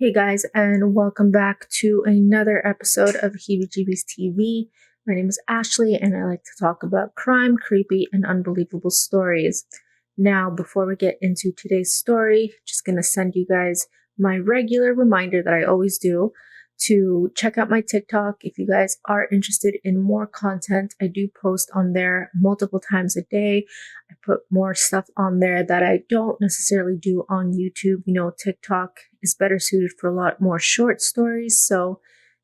Hey guys, and welcome back to another episode of Heebee Jeebeez TV. My name is Ashley, and I like to talk about crime, creepy, and unbelievable stories. Now, before we get into today's story, just gonna send you guys my regular reminder that I always do to check out my TikTok. If you guys are interested in more content, I do post on there multiple times a day. I put more stuff on there that I don't necessarily do on YouTube. You know, TikTok is better suited for a lot more short stories, so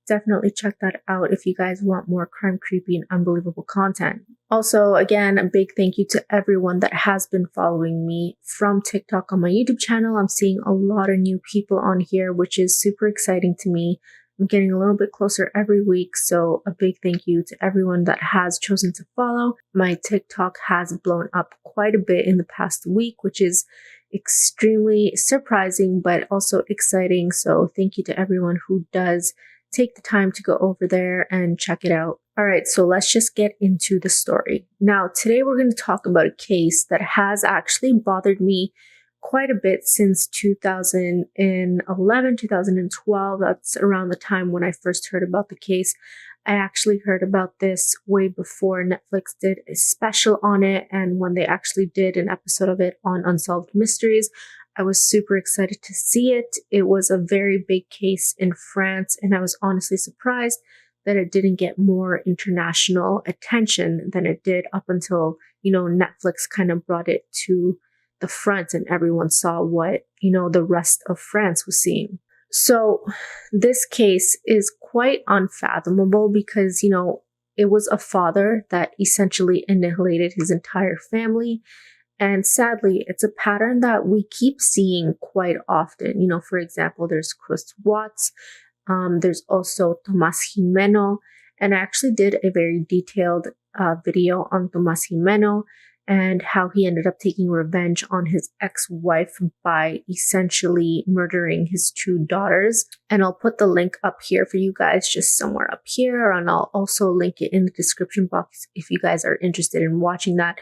definitely check that out if you guys want more crime, creepy, and unbelievable content. Also, again, a big thank you to everyone that has been following me from TikTok on my YouTube channel. I'm seeing a lot of new people on here, which is super exciting to me. I'm getting a little bit closer every week, so a big thank you to everyone that has chosen to follow. My TikTok has blown up quite a bit in the past week, which is extremely surprising, but also exciting. So thank you to everyone who does take the time to go over there and check it out. All right, so let's just get into the story. Now, today we're going to talk about a case that has actually bothered me quite a bit since 2011, 2012. That's around the time when I first heard about the case. I actually heard about this way before Netflix did a special on it, and when they actually did an episode of it on Unsolved Mysteries, I was super excited to see it. It was a very big case in France, and I was honestly surprised that it didn't get more international attention than it did up until, Netflix kind of brought it to the front and everyone saw what, the rest of France was seeing. So this case is quite unfathomable because, it was a father that essentially annihilated his entire family. And sadly, it's a pattern that we keep seeing quite often. For example, there's Chris Watts. There's also Tomas Jimeno. And I actually did a very detailed video on Tomas Jimeno and how he ended up taking revenge on his ex-wife by essentially murdering his two daughters. And I'll put the link up here for you guys, just somewhere up here, and I'll also link it in the description box if you guys are interested in watching that.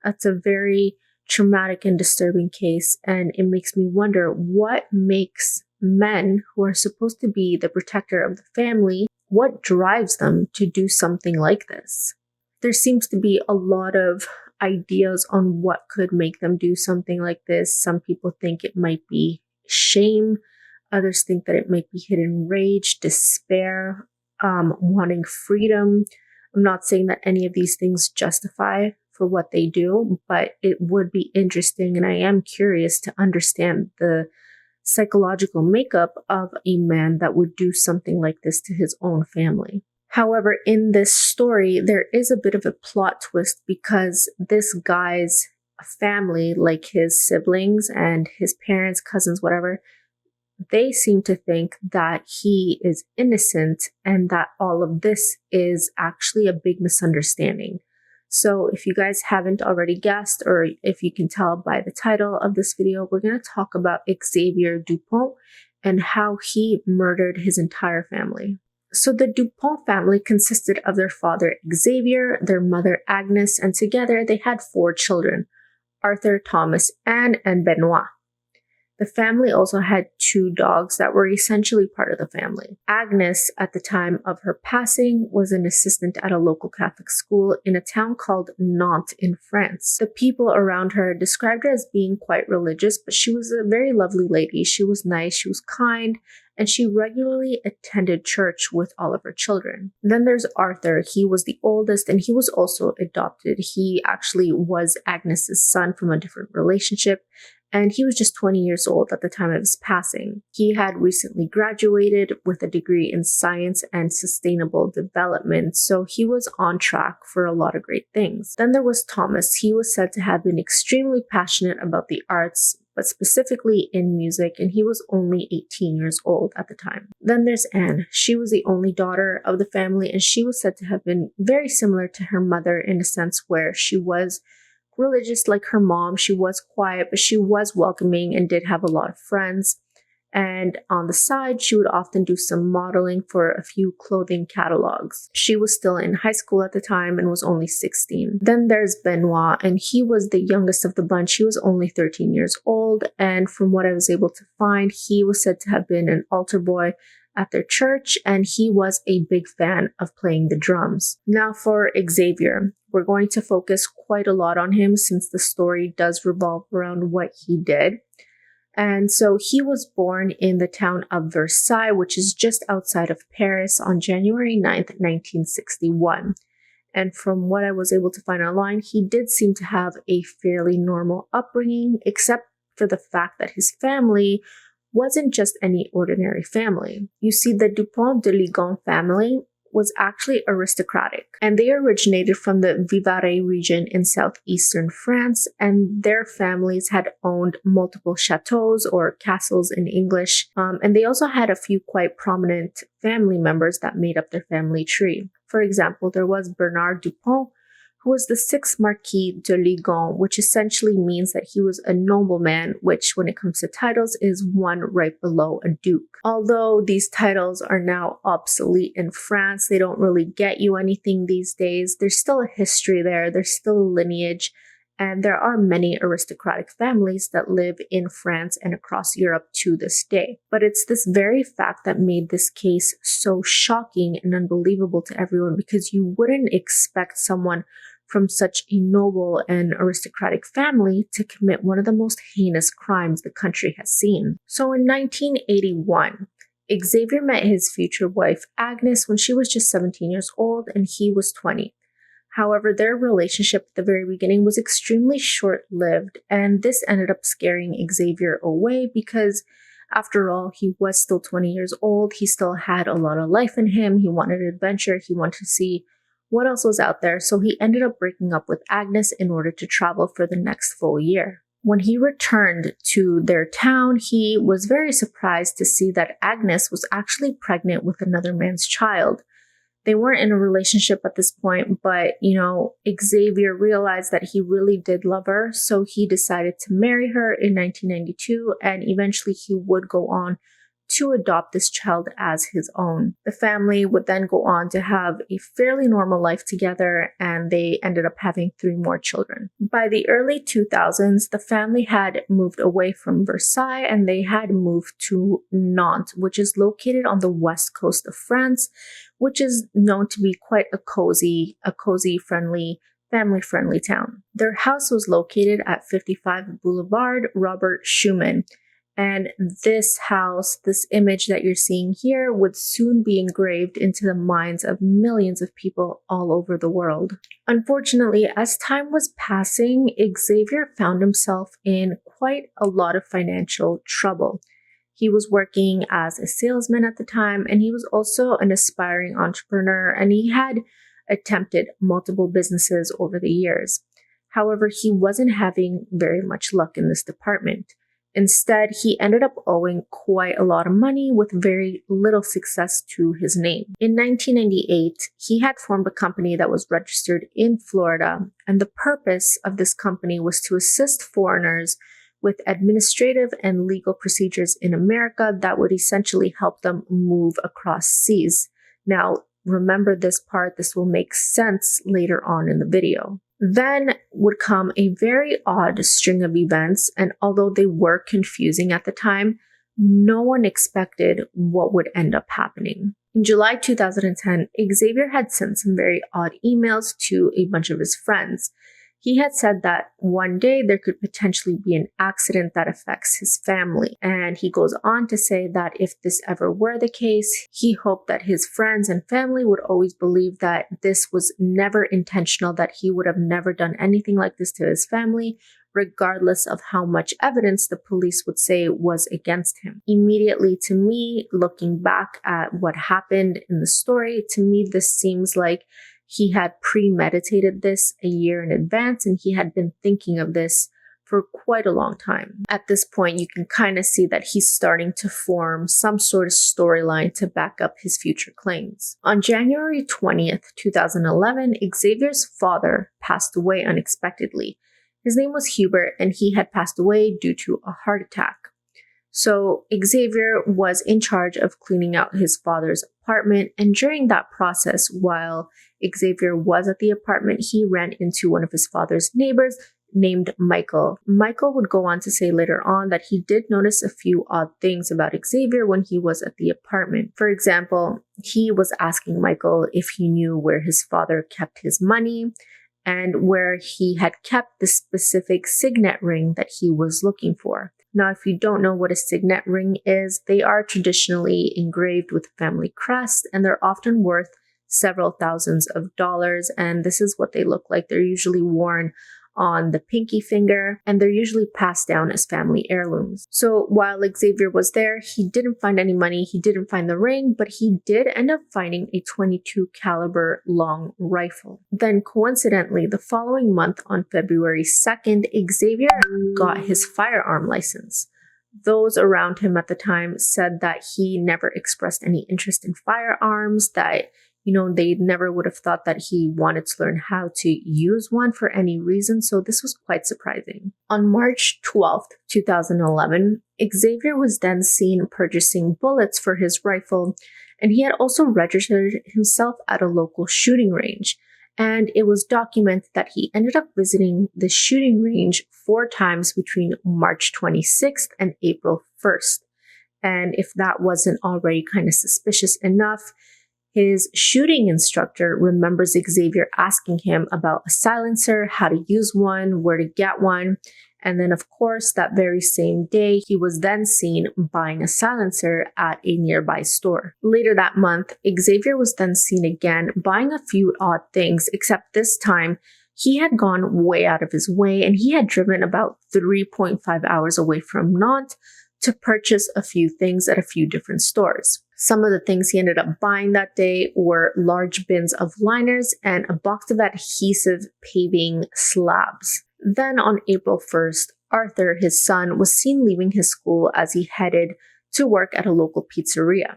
That's a very traumatic and disturbing case, and it makes me wonder what makes men who are supposed to be the protector of the family, what drives them to do something like this? There seems to be a lot of ideas on what could make them do something like this. Some people think it might be shame. Others think that it might be hidden rage, despair, wanting freedom. I'm not saying that any of these things justify for what they do, but it would be interesting, and I am curious to understand the psychological makeup of a man that would do something like this to his own family. However, in this story, there is a bit of a plot twist because this guy's family, like his siblings and his parents, cousins, whatever, they seem to think that he is innocent and that all of this is actually a big misunderstanding. So if you guys haven't already guessed, or if you can tell by the title of this video, we're going to talk about Xavier du Pont and how he murdered his entire family. So the DuPont family consisted of their father Xavier, their mother Agnes, and together they had 4 children, Arthur, Thomas, Anne, and Benoit. The family also had 2 dogs that were essentially part of the family. Agnes, at the time of her passing, was an assistant at a local Catholic school in a town called Nantes in France. The people around her described her as being quite religious, but she was a very lovely lady. She was nice, she was kind, and she regularly attended church with all of her children. Then there's Arthur. He was the oldest, and he was also adopted. He actually was Agnes's son from a different relationship, and he was just 20 years old at the time of his passing. He had recently graduated with a degree in science and sustainable development, so he was on track for a lot of great things. Then there was Thomas. He was said to have been extremely passionate about the arts, but specifically in music, and he was only 18 years old at the time. Then there's Anne. She was the only daughter of the family, and she was said to have been very similar to her mother in a sense where she was religious like her mom. She was quiet, but she was welcoming and did have a lot of friends. And on the side, she would often do some modeling for a few clothing catalogs. She was still in high school at the time and was only 16. Then there's Benoit, and he was the youngest of the bunch. He was only 13 years old, and from what I was able to find, he was said to have been an altar boy at their church, and he was a big fan of playing the drums. Now for Xavier, we're going to focus quite a lot on him since the story does revolve around what he did. And so he was born in the town of Versailles, which is just outside of Paris, on January 9th, 1961. And from what I was able to find online, he did seem to have a fairly normal upbringing, except for the fact that his family wasn't just any ordinary family. You see, the Pont de Ligonnes family was actually aristocratic, and they originated from the Vivarais region in southeastern France, and their families had owned multiple chateaux, or castles in English, and they also had a few quite prominent family members that made up their family tree. For example, there was Bernard DuPont, who was the 6th Marquis de Ligonnes, which essentially means that he was a nobleman, which when it comes to titles is one right below a duke. Although these titles are now obsolete in France, they don't really get you anything these days. There's still a history there, there's still a lineage, and there are many aristocratic families that live in France and across Europe to this day. But it's this very fact that made this case so shocking and unbelievable to everyone, because you wouldn't expect someone from such a noble and aristocratic family to commit one of the most heinous crimes the country has seen. So in 1981, Xavier met his future wife Agnes when she was just 17 years old and he was 20. However, their relationship at the very beginning was extremely short-lived, and this ended up scaring Xavier away because, after all, he was still 20 years old. He still had a lot of life in him. He wanted adventure. He wanted to see what else was out there, so he ended up breaking up with Agnes in order to travel for the next full year. When he returned to their town, he was very surprised to see that Agnes was actually pregnant with another man's child. They weren't in a relationship at this point, but, Xavier realized that he really did love her, so he decided to marry her in 1992, and eventually he would go on to adopt this child as his own. The family would then go on to have a fairly normal life together, and they ended up having 3 more children. By the early 2000s, the family had moved away from Versailles and they had moved to Nantes, which is located on the west coast of France, which is known to be quite a cozy, friendly, family-friendly town. Their house was located at 55 Boulevard Robert Schumann. And this house, this image that you're seeing here, would soon be engraved into the minds of millions of people all over the world. Unfortunately, as time was passing, Xavier found himself in quite a lot of financial trouble. He was working as a salesman at the time, and he was also an aspiring entrepreneur, and he had attempted multiple businesses over the years. However, he wasn't having very much luck in this department. Instead, he ended up owing quite a lot of money with very little success to his name. In 1998, he had formed a company that was registered in Florida, and the purpose of this company was to assist foreigners with administrative and legal procedures in America that would essentially help them move across seas. Now, remember this part, this will make sense later on in the video. Then would come a very odd string of events, and although they were confusing at the time, no one expected what would end up happening. In July 2010, Xavier had sent some very odd emails to a bunch of his friends. He had said that one day there could potentially be an accident that affects his family. And he goes on to say that if this ever were the case, he hoped that his friends and family would always believe that this was never intentional, that he would have never done anything like this to his family, regardless of how much evidence the police would say was against him. Immediately, to me, looking back at what happened in the story, to me this seems like he had premeditated this a year in advance, and he had been thinking of this for quite a long time. At this point, you can kind of see that he's starting to form some sort of storyline to back up his future claims. On January 20th, 2011, Xavier's father passed away unexpectedly. His name was Hubert, and he had passed away due to a heart attack. So Xavier was in charge of cleaning out his father's apartment, and during that process, while Xavier was at the apartment, he ran into one of his father's neighbors named Michael. Michael would go on to say later on that he did notice a few odd things about Xavier when he was at the apartment. For example, he was asking Michael if he knew where his father kept his money and where he had kept the specific signet ring that he was looking for. Now, if you don't know what a signet ring is, they are traditionally engraved with a family crest, and they're often worth several thousands of dollars, and this is what they look like. They're usually worn on the pinky finger, and they're usually passed down as family heirlooms. So while Xavier was there, he didn't find any money, he didn't find the ring, but he did end up finding a 22 caliber long rifle. Then coincidentally, the following month on February 2nd, Xavier got his firearm license. Those around him at the time said that he never expressed any interest in firearms, that they never would have thought that he wanted to learn how to use one for any reason, so this was quite surprising. On March 12th, 2011, Xavier was then seen purchasing bullets for his rifle, and he had also registered himself at a local shooting range. And it was documented that he ended up visiting the shooting range 4 times between March 26th and April 1st. And if that wasn't already kind of suspicious enough, his shooting instructor remembers Xavier asking him about a silencer, how to use one, where to get one. And then, of course, that very same day, he was then seen buying a silencer at a nearby store. Later that month, Xavier was then seen again buying a few odd things, except this time, he had gone way out of his way and he had driven about 3.5 hours away from Nantes to purchase a few things at a few different stores. Some of the things he ended up buying that day were large bins of liners and a box of adhesive paving slabs. Then on April 1st, Arthur, his son, was seen leaving his school as he headed to work at a local pizzeria.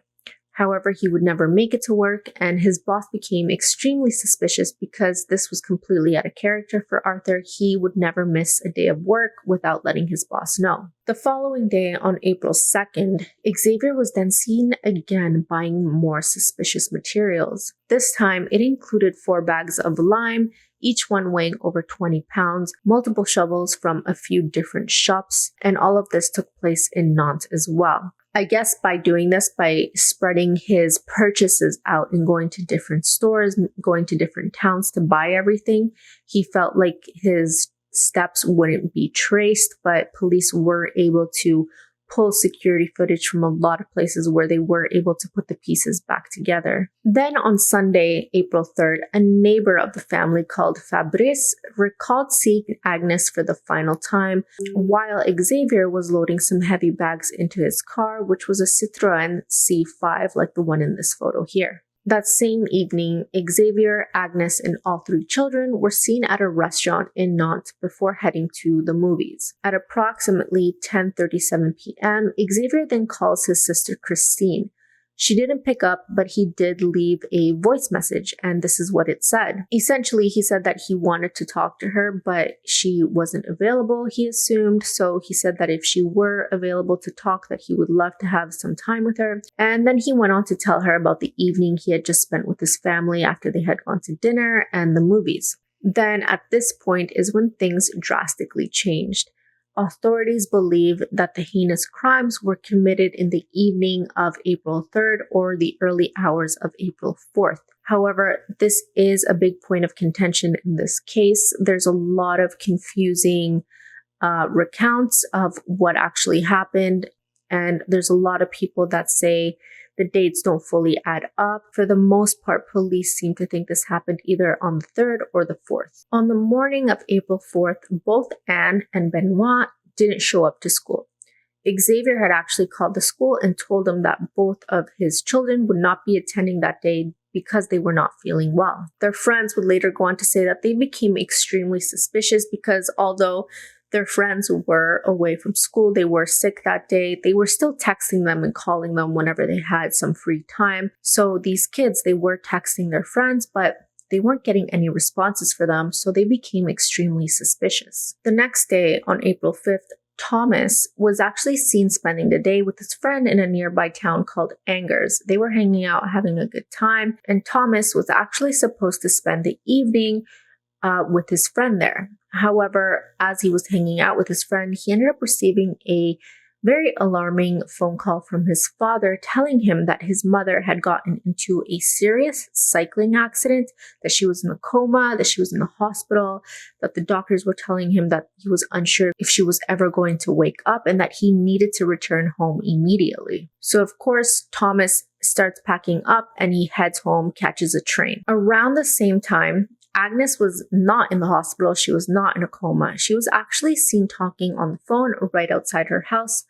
However, he would never make it to work, and his boss became extremely suspicious because this was completely out of character for Arthur. He would never miss a day of work without letting his boss know. The following day, on April 2nd, Xavier was then seen again buying more suspicious materials. This time, it included 4 bags of lime, each one weighing over 20 pounds, multiple shovels from a few different shops, and all of this took place in Nantes as well. I guess by doing this, by spreading his purchases out and going to different stores, going to different towns to buy everything, he felt like his steps wouldn't be traced, but police were able to pull security footage from a lot of places where they were able to put the pieces back together. Then on Sunday, April 3rd, a neighbor of the family called Fabrice recalled seeing Agnes for the final time while Xavier was loading some heavy bags into his car, which was a Citroën C5 like the one in this photo here. That same evening, Xavier, Agnes, and all 3 children were seen at a restaurant in Nantes before heading to the movies. At approximately 10:37 p.m., Xavier then calls his sister Christine. She didn't pick up, but he did leave a voice message, and this is what it said. Essentially, he said that he wanted to talk to her, but she wasn't available, he assumed, so he said that if she were available to talk, that he would love to have some time with her. And then he went on to tell her about the evening he had just spent with his family after they had gone to dinner and the movies. Then at this point is when things drastically changed. Authorities believe that the heinous crimes were committed in the evening of April 3rd or the early hours of April 4th. However, this is a big point of contention in this case. There's a lot of confusing recounts of what actually happened, and there's a lot of people that say the dates don't fully add up. For the most part, police seem to think this happened either on the 3rd or the 4th. On the morning of April 4th, both Anne and Benoit didn't show up to school. Xavier had actually called the school and told them that both of his children would not be attending that day because they were not feeling well. Their friends would later go on to say that they became extremely suspicious because although their friends were away from school, they were sick that day, they were still texting them and calling them whenever they had some free time. So these kids, they were texting their friends, but they weren't getting any responses for them, so they became extremely suspicious. The next day, on April 5th, Thomas was actually seen spending the day with his friend in a nearby town called Angers. They were hanging out, having a good time, and Thomas was actually supposed to spend the evening with his friend there. However, as he was hanging out with his friend, he ended up receiving a very alarming phone call from his father telling him that his mother had gotten into a serious cycling accident, that she was in a coma, that she was in the hospital, that the doctors were telling him that he was unsure if she was ever going to wake up and that he needed to return home immediately. So of course, Thomas starts packing up and he heads home, catches a train. Around the same time, Agnes was not in the hospital. She was not in a coma. She was actually seen talking on the phone right outside her house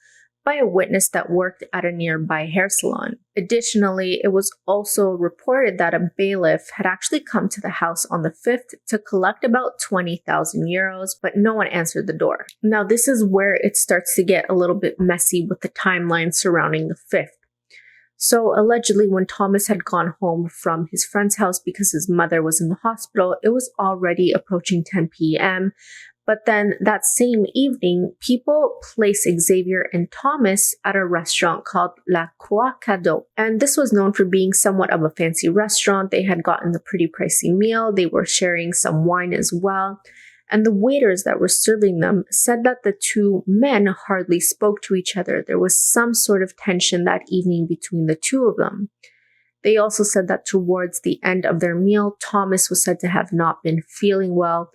by a witness that worked at a nearby hair salon. Additionally, it was also reported that a bailiff had actually come to the house on the 5th to collect about 20,000 euros, but no one answered the door. Now, this is where it starts to get a little bit messy with the timeline surrounding the 5th. So allegedly, when Thomas had gone home from his friend's house because his mother was in the hospital, it was already approaching 10 p.m. But then that same evening, people placed Xavier and Thomas at a restaurant called La Croix Cadeau. And this was known for being somewhat of a fancy restaurant. They had gotten a pretty pricey meal. They were sharing some wine as well. And the waiters that were serving them said that the two men hardly spoke to each other. There was some sort of tension that evening between the two of them. They also said that towards the end of their meal, Thomas was said to have not been feeling well.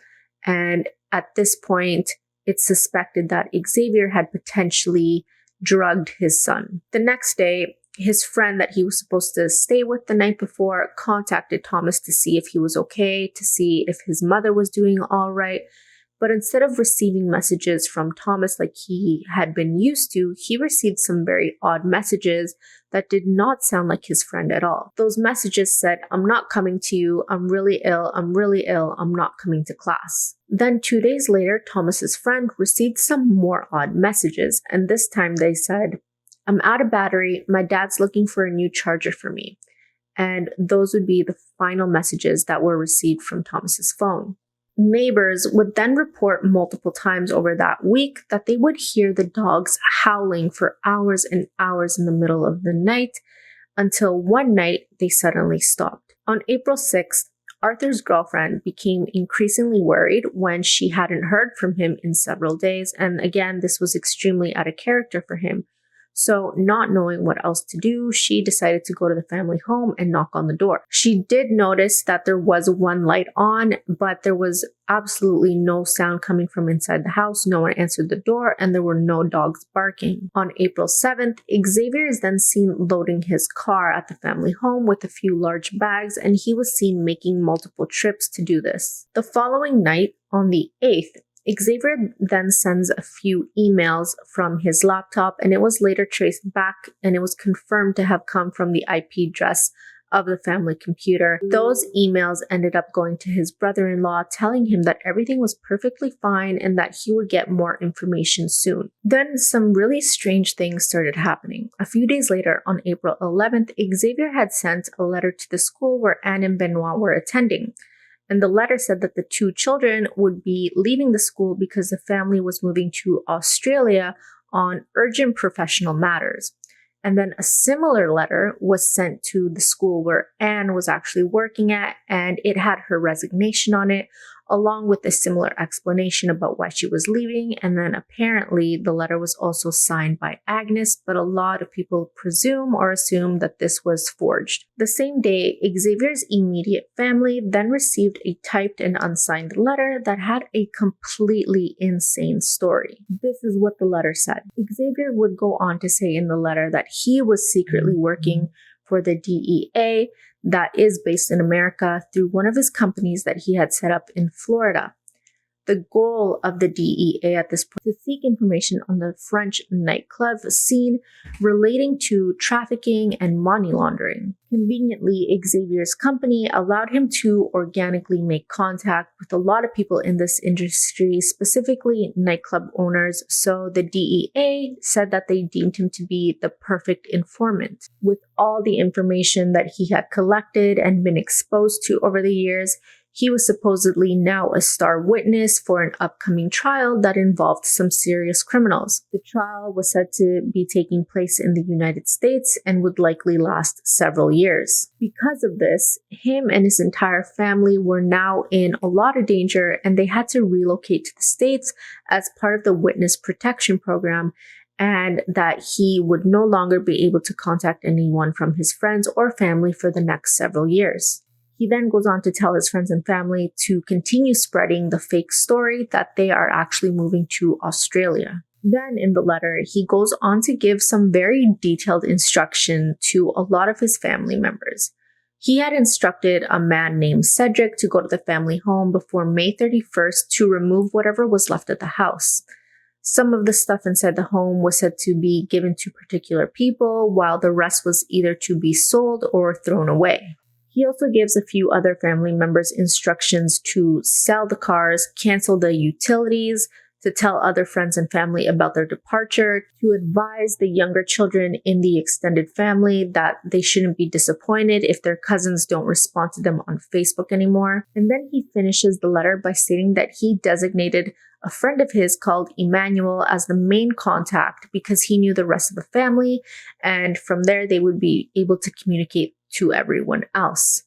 And at this point, it's suspected that Xavier had potentially drugged his son. The next day, his friend that he was supposed to stay with the night before contacted Thomas to see if he was okay, to see if his mother was doing all right. But instead of receiving messages from Thomas like he had been used to, he received some very odd messages that did not sound like his friend at all. Those messages said, "I'm not coming to you. I'm really ill. I'm really ill. I'm not coming to class." Then 2 days later, Thomas's friend received some more odd messages. And this time they said, "I'm out of battery. My dad's looking for a new charger for me." And those would be the final messages that were received from Thomas's phone. Neighbors would then report multiple times over that week that they would hear the dogs howling for hours and hours in the middle of the night until one night they suddenly stopped. On April 6th, Arthur's girlfriend became increasingly worried when she hadn't heard from him in several days. And again, this was extremely out of character for him. So not knowing what else to do, she decided to go to the family home and knock on the door. She did notice that there was one light on, but there was absolutely no sound coming from inside the house. No one answered the door, and there were no dogs barking. On April 7th, Xavier is then seen loading his car at the family home with a few large bags, and he was seen making multiple trips to do this. The following night, on the 8th, Xavier then sends a few emails from his laptop, and it was later traced back and it was confirmed to have come from the IP address of the family computer. Those emails ended up going to his brother-in-law, telling him that everything was perfectly fine and that he would get more information soon. Then some really strange things started happening. A few days later, on April 11th, Xavier had sent a letter to the school where Anne and Benoit were attending. And the letter said that the two children would be leaving the school because the family was moving to Australia on urgent professional matters. And then a similar letter was sent to the school where Anne was actually working at, and it had her resignation on it, along with a similar explanation about why she was leaving. And then apparently the letter was also signed by Agnes, but a lot of people presume or assume that this was forged. The same day, Xavier's immediate family then received a typed and unsigned letter that had a completely insane story. This is what the letter said. Xavier would go on to say in the letter that he was secretly working for the DEA that is based in America through one of his companies that he had set up in Florida. The goal of the DEA at this point is to seek information on the French nightclub scene relating to trafficking and money laundering. Conveniently, Xavier's company allowed him to organically make contact with a lot of people in this industry, specifically nightclub owners, so the DEA said that they deemed him to be the perfect informant. With all the information that he had collected and been exposed to over the years, He was supposedly now a star witness for an upcoming trial that involved some serious criminals. The trial was said to be taking place in the United States and would likely last several years. Because of this, him and his entire family were now in a lot of danger, and they had to relocate to the States as part of the witness protection program, and that he would no longer be able to contact anyone from his friends or family for the next several years. He then goes on to tell his friends and family to continue spreading the fake story that they are actually moving to Australia. Then in the letter, he goes on to give some very detailed instruction to a lot of his family members. He had instructed a man named Cedric to go to the family home before May 31st to remove whatever was left at the house. Some of the stuff inside the home was said to be given to particular people, while the rest was either to be sold or thrown away. He also gives a few other family members instructions to sell the cars, cancel the utilities, to tell other friends and family about their departure, to advise the younger children in the extended family that they shouldn't be disappointed if their cousins don't respond to them on Facebook anymore. And then he finishes the letter by stating that he designated a friend of his called Emmanuel as the main contact because he knew the rest of the family, and from there they would be able to communicate to everyone else.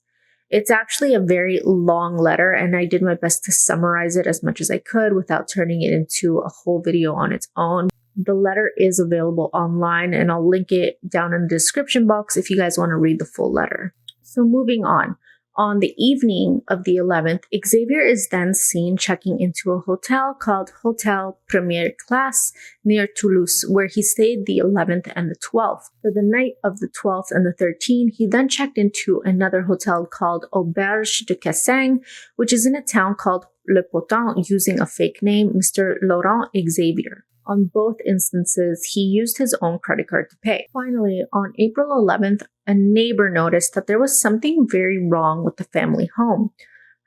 It's actually a very long letter, and I did my best to summarize it as much as I could without turning it into a whole video on its own. The letter is available online, and I'll link it down in the description box if you guys want to read the full letter. So moving on. On the evening of the 11th, Xavier is then seen checking into a hotel called Hotel Première Classe near Toulouse, where he stayed the 11th and the 12th. For the night of the 12th and the 13th, he then checked into another hotel called Auberge de Cassagne, which is in a town called Le Potent, using a fake name, Mr. Laurent Xavier. On both instances, he used his own credit card to pay. Finally, on April 11th, a neighbor noticed that there was something very wrong with the family home.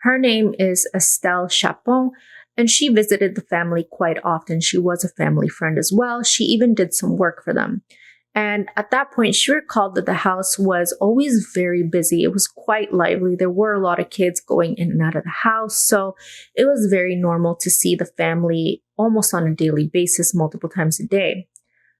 Her name is Estelle Chapon, and she visited the family quite often. She was a family friend as well. She even did some work for them. And at that point, she recalled that the house was always very busy. It was quite lively. There were a lot of kids going in and out of the house. So it was very normal to see the family almost on a daily basis, multiple times a day.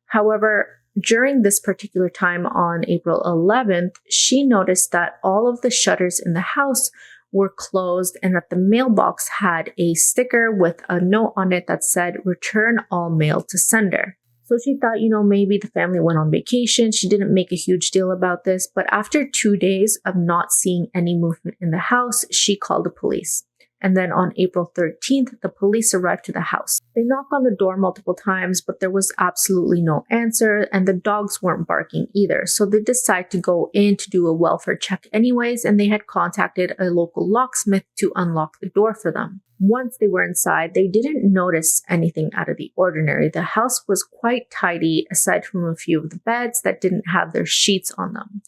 However, during this particular time on April 11th, she noticed that all of the shutters in the house were closed and that the mailbox had a sticker with a note on it that said, "Return all mail to sender." So she thought, maybe the family went on vacation. She didn't make a huge deal about this, but after 2 days of not seeing any movement in the house, she called the police. And then on April 13th, the police arrived to the house. They knocked on the door multiple times, but there was absolutely no answer, and the dogs weren't barking either. So they decided to go in to do a welfare check anyways, and they had contacted a local locksmith to unlock the door for them. Once they were inside, they didn't notice anything out of the ordinary. The house was quite tidy, aside from a few of the beds that didn't have their sheets on them.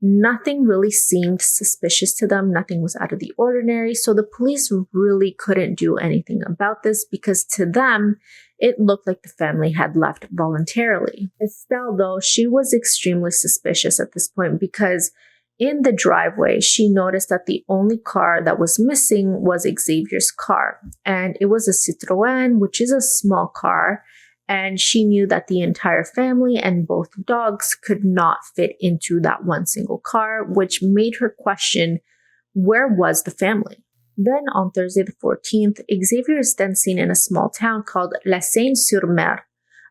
Nothing really seemed suspicious to them. Nothing was out of the ordinary. So the police really couldn't do anything about this because to them, it looked like the family had left voluntarily. Estelle, though, she was extremely suspicious at this point because in the driveway, she noticed that the only car that was missing was Xavier's car. And it was a Citroën, which is a small car. And she knew that the entire family and both dogs could not fit into that one single car, which made her question, where was the family? Then on Thursday the 14th, Xavier is then seen in a small town called La Seine-sur-Mer,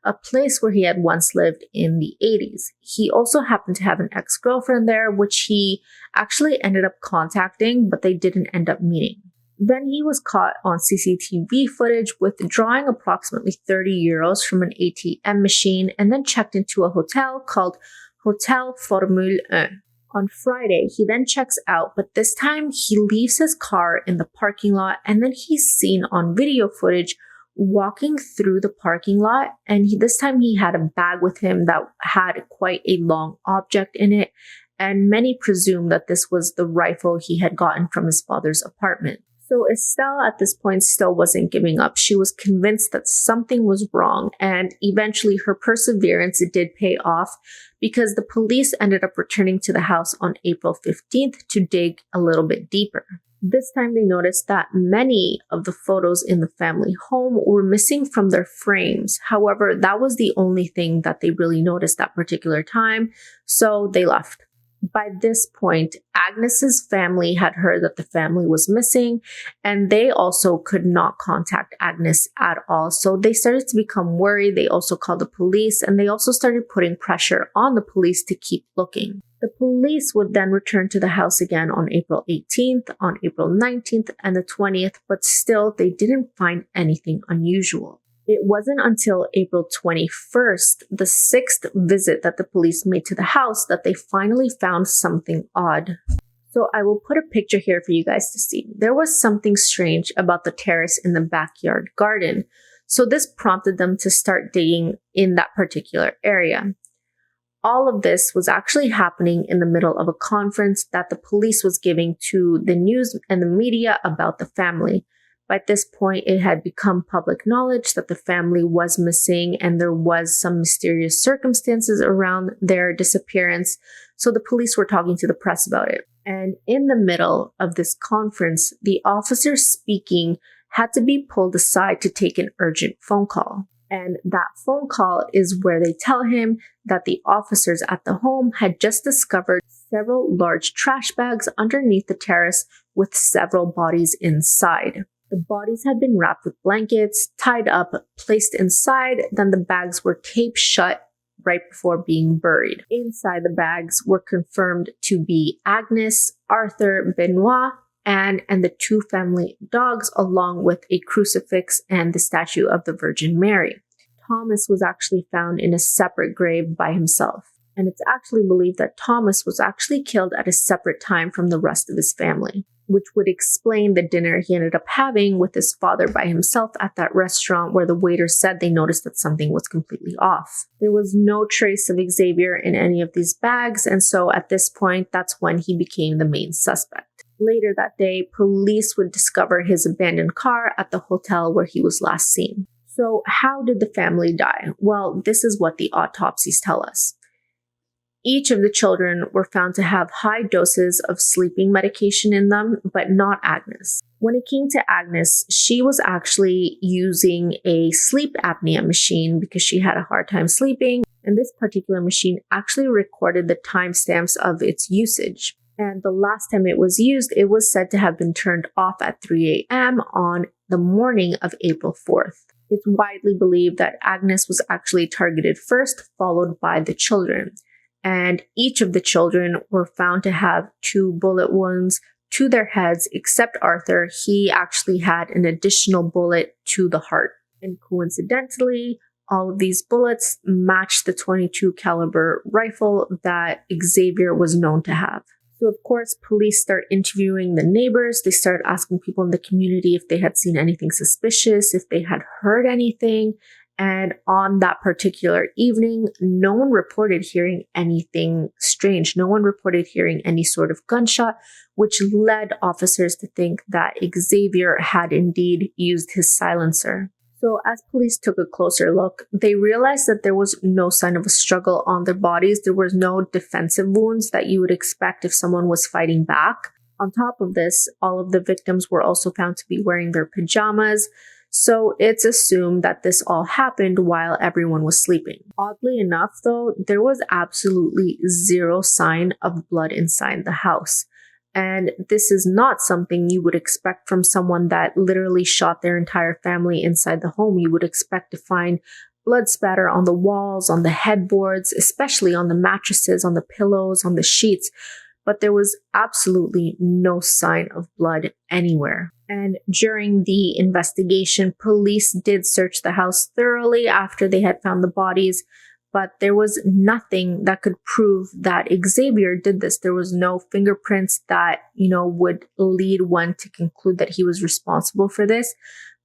a place where he had once lived in the 80s. He also happened to have an ex-girlfriend there, which he actually ended up contacting, but they didn't end up meeting. Then he was caught on CCTV footage withdrawing approximately 30 euros from an ATM machine and then checked into a hotel called Hotel Formule 1. On Friday, he then checks out, but this time he leaves his car in the parking lot and then he's seen on video footage walking through the parking lot. And this time he had a bag with him that had quite a long object in it. And many presume that this was the rifle he had gotten from his father's apartment. So Estelle at this point still wasn't giving up. She was convinced that something was wrong, and eventually her perseverance did pay off because the police ended up returning to the house on April 15th to dig a little bit deeper. This time they noticed that many of the photos in the family home were missing from their frames. However, that was the only thing that they really noticed that particular time, so they left. By this point, Agnes's family had heard that the family was missing, and they also could not contact Agnes at all. So they started to become worried. They also called the police, and they also started putting pressure on the police to keep looking. The police would then return to the house again on April 18th, on April 19th, and the 20th, but still they didn't find anything unusual. It wasn't until April 21st, the 6th visit that the police made to the house, that they finally found something odd. So I will put a picture here for you guys to see. There was something strange about the terrace in the backyard garden. So this prompted them to start digging in that particular area. All of this was actually happening in the middle of a conference that the police was giving to the news and the media about the family. By this point, it had become public knowledge that the family was missing and there was some mysterious circumstances around their disappearance. So the police were talking to the press about it. And in the middle of this conference, the officer speaking had to be pulled aside to take an urgent phone call. And that phone call is where they tell him that the officers at the home had just discovered several large trash bags underneath the terrace with several bodies inside. The bodies had been wrapped with blankets, tied up, placed inside, then the bags were taped shut right before being buried. Inside the bags were confirmed to be Agnes, Arthur, Benoit, and the two family dogs, along with a crucifix and the statue of the Virgin Mary. Thomas was actually found in a separate grave by himself. And it's actually believed that Thomas was actually killed at a separate time from the rest of his family, which would explain the dinner he ended up having with his father by himself at that restaurant where the waiter said they noticed that something was completely off. There was no trace of Xavier in any of these bags, and so at this point, that's when he became the main suspect. Later that day, police would discover his abandoned car at the hotel where he was last seen. So how did the family die? Well, this is what the autopsies tell us. Each of the children were found to have high doses of sleeping medication in them, but not Agnes. When it came to Agnes, she was actually using a sleep apnea machine because she had a hard time sleeping, and this particular machine actually recorded the timestamps of its usage. And the last time it was used, it was said to have been turned off at 3 a.m. on the morning of April 4th. It's widely believed that Agnes was actually targeted first, followed by the children. And each of the children were found to have 2 bullet wounds to their heads, except Arthur. He actually had an additional bullet to the heart. And coincidentally, all of these bullets matched the .22 caliber rifle that Xavier was known to have. So of course, police start interviewing the neighbors. They start asking people in the community if they had seen anything suspicious, if they had heard anything. And on that particular evening, no one reported hearing anything strange. No one reported hearing any sort of gunshot, which led officers to think that Xavier had indeed used his silencer. So as police took a closer look, they realized that there was no sign of a struggle on their bodies. There was no defensive wounds that you would expect if someone was fighting back. On top of this, all of the victims were also found to be wearing their pajamas. So it's assumed that this all happened while everyone was sleeping. Oddly enough, though, there was absolutely zero sign of blood inside the house. And this is not something you would expect from someone that literally shot their entire family inside the home. You would expect to find blood spatter on the walls, on the headboards, especially on the mattresses, on the pillows, on the sheets. But there was absolutely no sign of blood anywhere. And during the investigation, police did search the house thoroughly after they had found the bodies, but there was nothing that could prove that Xavier did this. There was no fingerprints that, would lead one to conclude that he was responsible for this.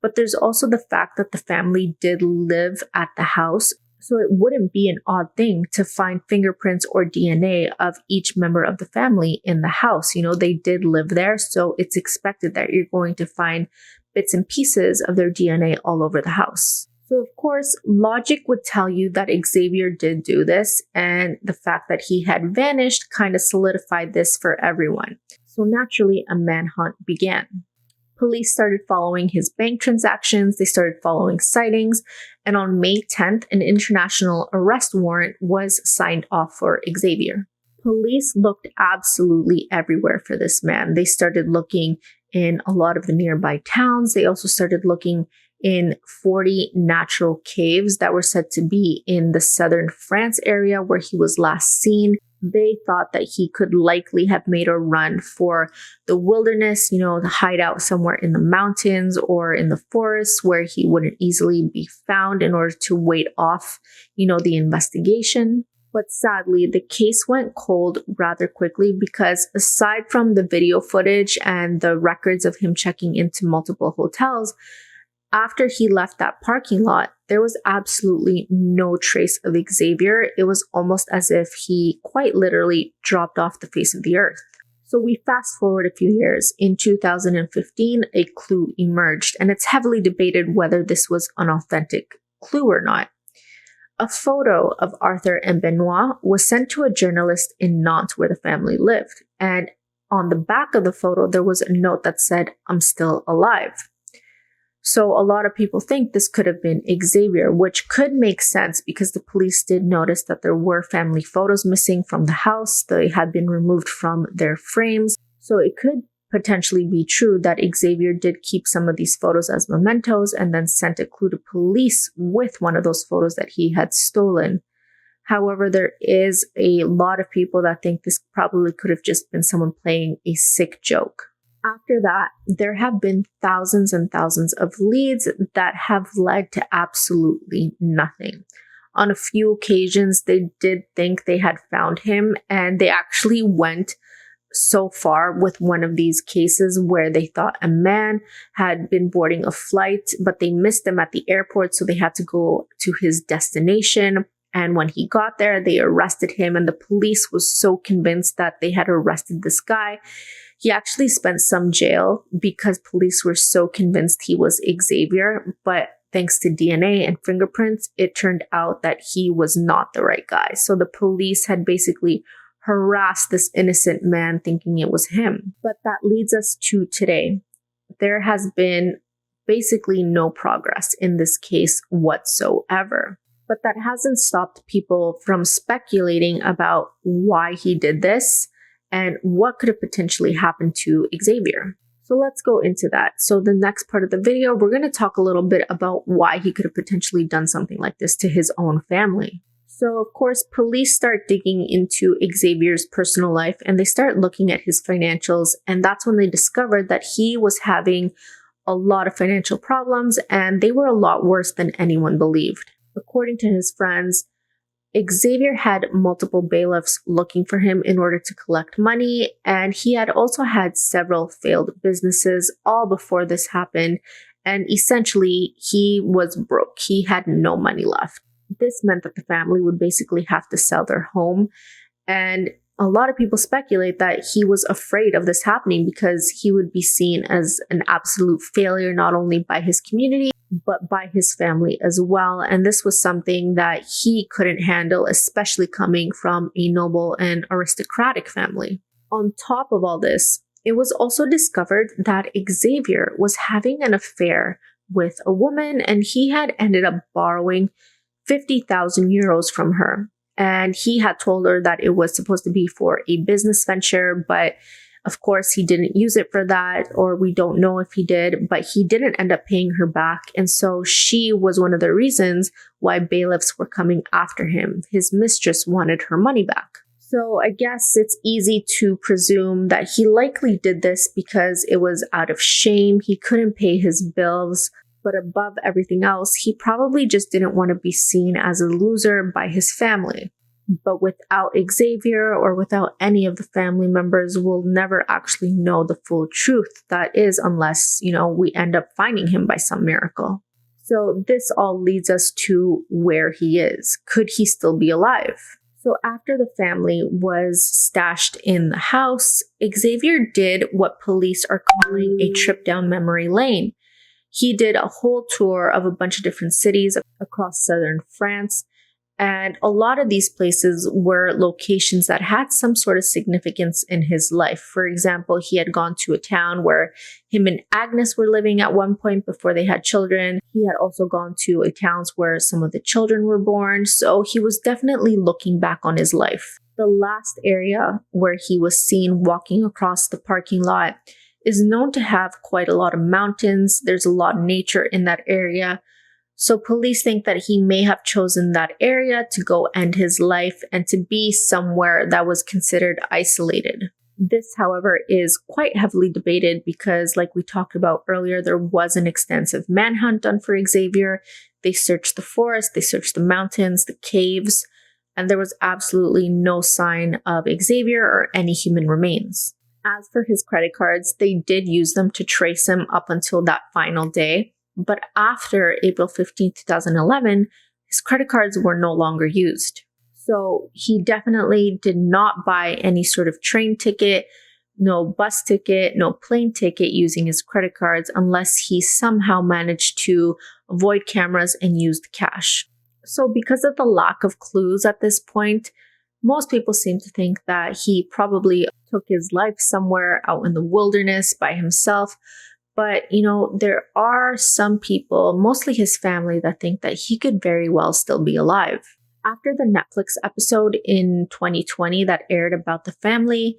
But there's also the fact that the family did live at the house. So it wouldn't be an odd thing to find fingerprints or DNA of each member of the family in the house. They did live there, so it's expected that you're going to find bits and pieces of their DNA all over the house. So of course, logic would tell you that Xavier did do this, and the fact that he had vanished kind of solidified this for everyone. So naturally, a manhunt began. Police started following his bank transactions, they started following sightings, and on May 10th, an international arrest warrant was signed off for Xavier. Police looked absolutely everywhere for this man. They started looking in a lot of the nearby towns. They also started looking in 40 natural caves that were said to be in the southern France area where he was last seen. They thought that he could likely have made a run for the wilderness, to hide out somewhere in the mountains or in the forests where he wouldn't easily be found in order to wait off, the investigation. But sadly, the case went cold rather quickly because aside from the video footage and the records of him checking into multiple hotels, after he left that parking lot, there was absolutely no trace of Xavier. It was almost as if he quite literally dropped off the face of the earth. So we fast forward a few years. In 2015, a clue emerged, and it's heavily debated whether this was an authentic clue or not. A photo of Arthur and Benoit was sent to a journalist in Nantes where the family lived. And on the back of the photo, there was a note that said, "I'm still alive." So a lot of people think this could have been Xavier, which could make sense because the police did notice that there were family photos missing from the house. They had been removed from their frames. So it could potentially be true that Xavier did keep some of these photos as mementos and then sent a clue to police with one of those photos that he had stolen. However, there is a lot of people that think this probably could have just been someone playing a sick joke. After that, there have been thousands and thousands of leads that have led to absolutely nothing. On a few occasions, they did think they had found him, and they actually went so far with one of these cases where they thought a man had been boarding a flight, but they missed him at the airport, so they had to go to his destination. And when he got there, they arrested him, and the police was so convinced that they had arrested this guy. He actually spent some jail because police were so convinced he was Xavier, but thanks to DNA and fingerprints, it turned out that he was not the right guy. So the police had basically harassed this innocent man thinking it was him. But that leads us to today. There has been basically no progress in this case whatsoever. But that hasn't stopped people from speculating about why he did this and what could have potentially happened to Xavier. So let's go into that. So the next part of the video, we're going to talk a little bit about why he could have potentially done something like this to his own family. So of course, police start digging into Xavier's personal life and they start looking at his financials. And that's when they discovered that he was having a lot of financial problems and they were a lot worse than anyone believed. According to his friends, Xavier had multiple bailiffs looking for him in order to collect money, and he had also had several failed businesses all before this happened, and essentially he was broke. He had no money left. This meant that the family would basically have to sell their home, and a lot of people speculate that he was afraid of this happening because he would be seen as an absolute failure not only by his community, but by his family as well. And this was something that he couldn't handle, especially coming from a noble and aristocratic family. On top of all this, it was also discovered that Xavier was having an affair with a woman and he had ended up borrowing 50,000 euros from her. And he had told her that it was supposed to be for a business venture, but of course, he didn't use it for that, or we don't know if he did, but he didn't end up paying her back. And so she was one of the reasons why bailiffs were coming after him. His mistress wanted her money back. So I guess it's easy to presume that he likely did this because it was out of shame. He couldn't pay his bills. But above everything else, he probably just didn't want to be seen as a loser by his family. But without Xavier or without any of the family members, we'll never actually know the full truth. That is, unless, we end up finding him by some miracle. So this all leads us to where he is. Could he still be alive? So after the family was stashed in the house, Xavier did what police are calling a trip down memory lane. He did a whole tour of a bunch of different cities across southern France. And a lot of these places were locations that had some sort of significance in his life. For example, he had gone to a town where him and Agnes were living at one point before they had children. He had also gone to a town where some of the children were born. So he was definitely looking back on his life. The last area where he was seen walking across the parking lot is known to have quite a lot of mountains. There's a lot of nature in that area. So police think that he may have chosen that area to go end his life and to be somewhere that was considered isolated. This, however, is quite heavily debated because, like we talked about earlier, there was an extensive manhunt done for Xavier. They searched the forest, they searched the mountains, the caves, and there was absolutely no sign of Xavier or any human remains. As for his credit cards, they did use them to trace him up until that final day. But after April 15, 2011, his credit cards were no longer used. So he definitely did not buy any sort of train ticket, no bus ticket, no plane ticket using his credit cards unless he somehow managed to avoid cameras and used cash. So because of the lack of clues at this point, most people seem to think that he probably took his life somewhere out in the wilderness by himself. But, there are some people, mostly his family, that think that he could very well still be alive. After the Netflix episode in 2020 that aired about the family,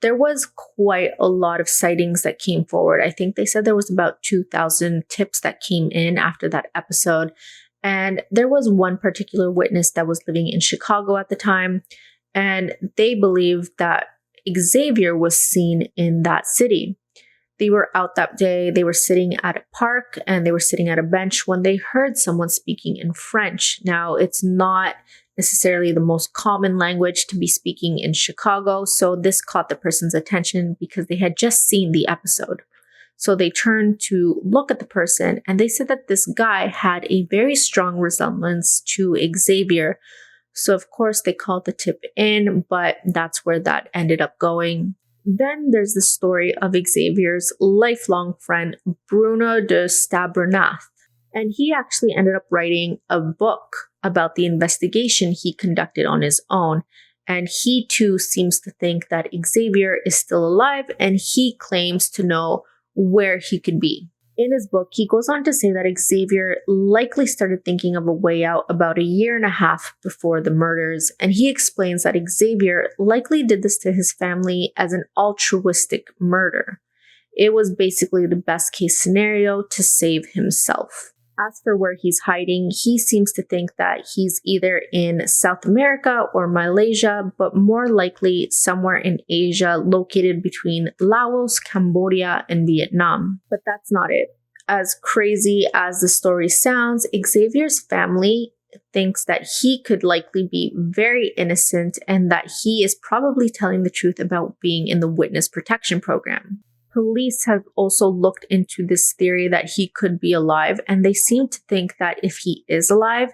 there was quite a lot of sightings that came forward. I think they said there was about 2,000 tips that came in after that episode. And there was one particular witness that was living in Chicago at the time, and they believed that Xavier was seen in that city. They were out that day, they were sitting at a park, and they were sitting at a bench when they heard someone speaking in French. Now, it's not necessarily the most common language to be speaking in Chicago, so this caught the person's attention because they had just seen the episode. So they turned to look at the person, and they said that this guy had a very strong resemblance to Xavier. So of course they called the tip in, but that's where that ended up going. Then there's the story of Xavier's lifelong friend, Bruno de Stabernath. And he actually ended up writing a book about the investigation he conducted on his own. And he too seems to think that Xavier is still alive, and he claims to know where he could be. In his book, he goes on to say that Xavier likely started thinking of a way out about 1.5 years before the murders, and he explains that Xavier likely did this to his family as an altruistic murder. It was basically the best case scenario to save himself. As for where he's hiding, he seems to think that he's either in South America or Malaysia, but more likely somewhere in Asia, located between Laos, Cambodia, and Vietnam. But that's not it. As crazy as the story sounds, Xavier's family thinks that he could likely be very innocent and that he is probably telling the truth about being in the witness protection program. Police have also looked into this theory that he could be alive, and they seem to think that if he is alive,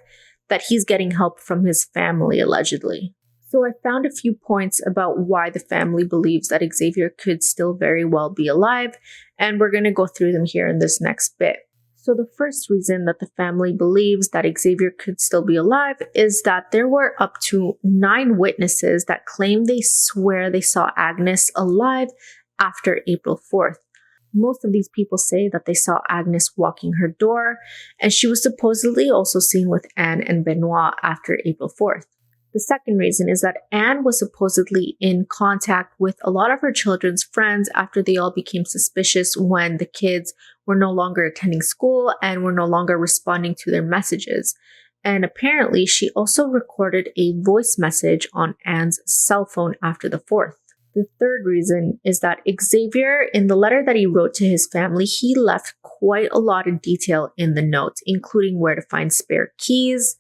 that he's getting help from his family, allegedly. So I found a few points about why the family believes that Xavier could still very well be alive, and we're going to go through them here in this next bit. So the first reason that the family believes that Xavier could still be alive is that there were up to 9 witnesses that claim they swear they saw Agnes alive after April 4th. Most of these people say that they saw Agnes walking her door, and she was supposedly also seen with Anne and Benoit after April 4th. The second reason is that Anne was supposedly in contact with a lot of her children's friends after they all became suspicious when the kids were no longer attending school and were no longer responding to their messages. And apparently, she also recorded a voice message on Anne's cell phone after the 4th. The third reason is that Xavier, in the letter that he wrote to his family, he left quite a lot of detail in the notes, including where to find spare keys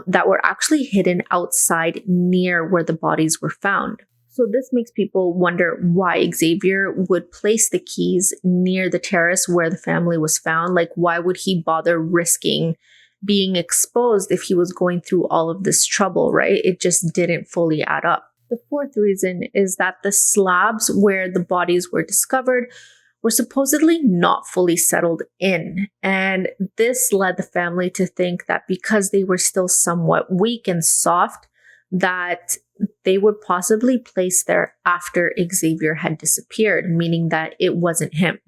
that were actually hidden outside near where the bodies were found. So this makes people wonder why Xavier would place the keys near the terrace where the family was found. Like, why would he bother risking being exposed if he was going through all of this trouble, right? It just didn't fully add up. The fourth reason is that the slabs where the bodies were discovered were supposedly not fully settled in. And this led the family to think that because they were still somewhat weak and soft, that they would possibly place there after Xavier had disappeared, meaning that it wasn't him.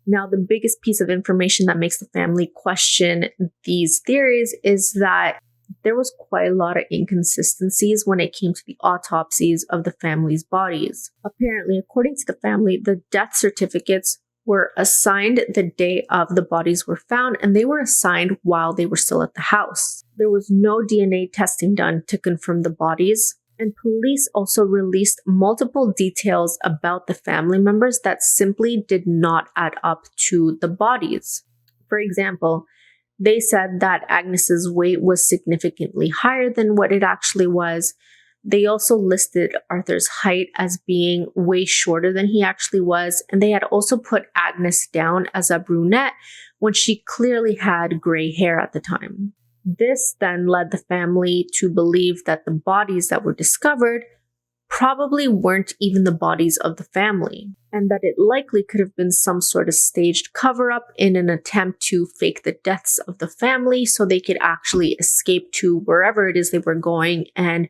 Now, the biggest piece of information that makes the family question these theories is that there was quite a lot of inconsistencies when it came to the autopsies of the family's bodies. Apparently, according to the family, the death certificates were assigned the day of the bodies were found, and they were assigned while they were still at the house. There was no DNA testing done to confirm the bodies, and police also released multiple details about the family members that simply did not add up to the bodies. For example, they said that Agnes's weight was significantly higher than what it actually was. They also listed Arthur's height as being way shorter than he actually was, and they had also put Agnes down as a brunette when she clearly had gray hair at the time. This then led the family to believe that the bodies that were discovered probably weren't even the bodies of the family, and that it likely could have been some sort of staged cover-up in an attempt to fake the deaths of the family so they could actually escape to wherever it is they were going and,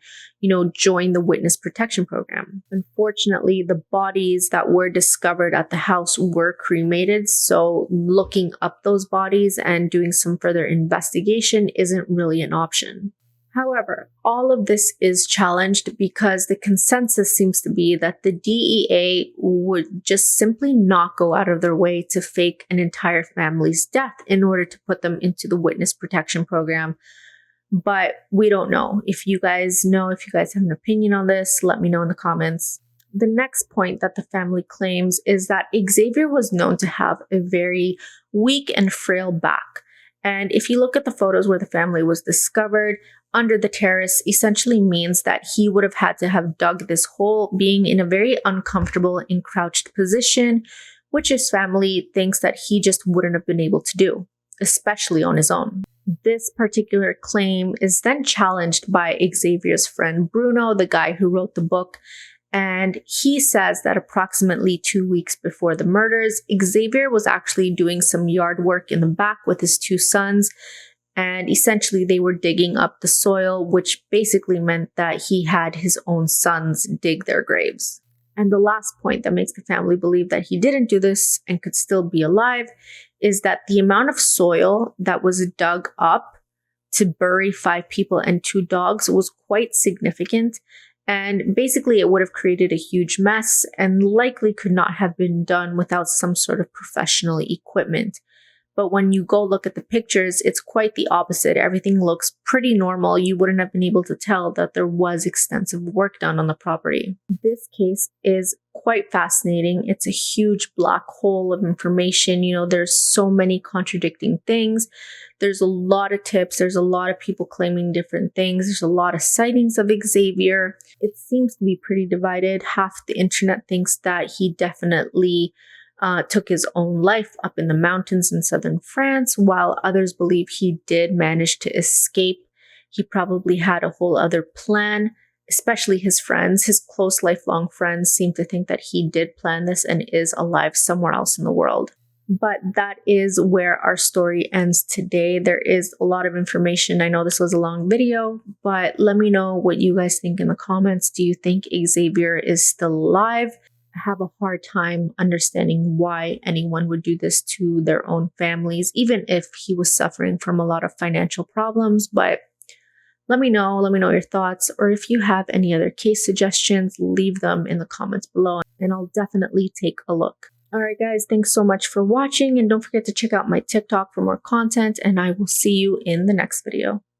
join the witness protection program. Unfortunately, the bodies that were discovered at the house were cremated, so looking up those bodies and doing some further investigation isn't really an option. However, all of this is challenged because the consensus seems to be that the DEA would just simply not go out of their way to fake an entire family's death in order to put them into the witness protection program. But we don't know. If you guys know, if you guys have an opinion on this, let me know in the comments. The next point that the family claims is that Xavier was known to have a very weak and frail back. And if you look at the photos where the family was discovered, under the terrace essentially means that he would have had to have dug this hole, being in a very uncomfortable and crouched position, which his family thinks that he just wouldn't have been able to do, especially on his own. This particular claim is then challenged by Xavier's friend Bruno, the guy who wrote the book, and he says that approximately 2 weeks before the murders, Xavier was actually doing some yard work in the back with his two sons, and essentially they were digging up the soil, which basically meant that he had his own sons dig their graves. And the last point that makes the family believe that he didn't do this and could still be alive is that the amount of soil that was dug up to bury 5 people and 2 dogs was quite significant. And basically it would have created a huge mess and likely could not have been done without some sort of professional equipment. But when you go look at the pictures, it's quite the opposite. Everything looks pretty normal. You wouldn't have been able to tell that there was extensive work done on the property. This case is quite fascinating. It's a huge black hole of information. There's so many contradicting things. There's a lot of tips. There's a lot of people claiming different things. There's a lot of sightings of Xavier. It seems to be pretty divided. Half the internet thinks that he definitely took his own life up in the mountains in southern France, while others believe he did manage to escape. He probably had a whole other plan, especially his friends. His close lifelong friends seem to think that he did plan this and is alive somewhere else in the world. But that is where our story ends today. There is a lot of information. I know this was a long video, but let me know what you guys think in the comments. Do you think Xavier is still alive? I have a hard time understanding why anyone would do this to their own families, even if he was suffering from a lot of financial problems. But let me know your thoughts, or if you have any other case suggestions, leave them in the comments below and I'll definitely take a look. Alright guys, thanks so much for watching, and don't forget to check out my TikTok for more content, and I will see you in the next video.